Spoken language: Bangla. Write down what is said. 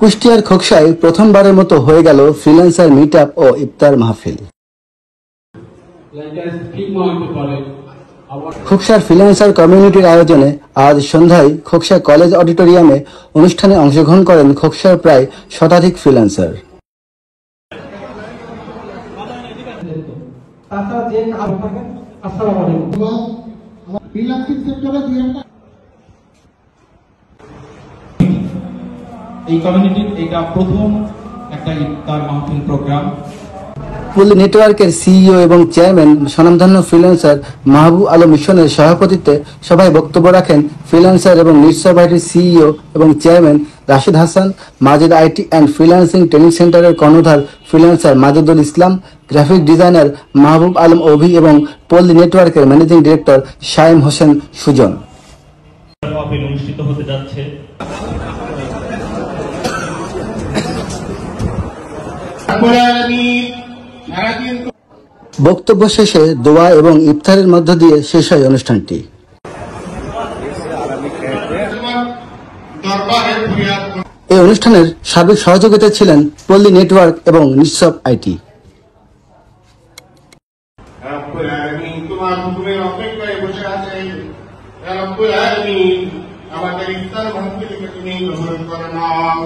কুষ্টিয়ার খোকসায় প্রথমবারের মতো হয়ে গেল ফ্রিল্যান্সার মিট আপ ও ইফতার মাহফিল। খোকসার ফ্রিল্যান্সার কমিউনিটির আয়োজনে আজ সন্ধ্যায় খোকসা কলেজ অডিটোরিয়ামে অনুষ্ঠানে অংশগ্রহণ করেন খোকসার প্রায় শতাধিক ফ্রিল্যান্সার। এই কমিউনিটির এটা প্রথম একটা ইফতার মাহফিল প্রোগ্রাম। পল্লী নেটওয়ার্কের সিইও এবং চেয়ারম্যান স্বনামধন্য ফ্রিল্যান্সার মাহবুব আলম মিশনের সভাপতিত্বে সভায় বক্তব্য রাখেন ফ্রিল্যান্সার এবং নিঃস্ব আইটির সিইও এবং chairman Rashid Hasan, Majed IT and freelancing training সেন্টারের কর্ণধার ফ্রিল্যান্সার মাজেদুল ইসলাম, গ্রাফিক ডিজাইনার মাহবুব আলম অভি এবং পল্লী নেটওয়ার্কের ম্যানেজিং ডিরেক্টর শাইম হোসেন সুজন। অনুষ্ঠিত হতে যাচ্ছে। বক্তব্য শেষে দোয়া এবং ইফতারের মধ্য দিয়ে শেষ হয় অনুষ্ঠানটি। এই অনুষ্ঠানের সার্বিক সহযোগিতা ছিলেন পল্লী নেটওয়ার্ক এবং নিঃস্ব আইটি। আমাদের ইফতার মাহফিলকে তুমি গ্রহণ করে নাও।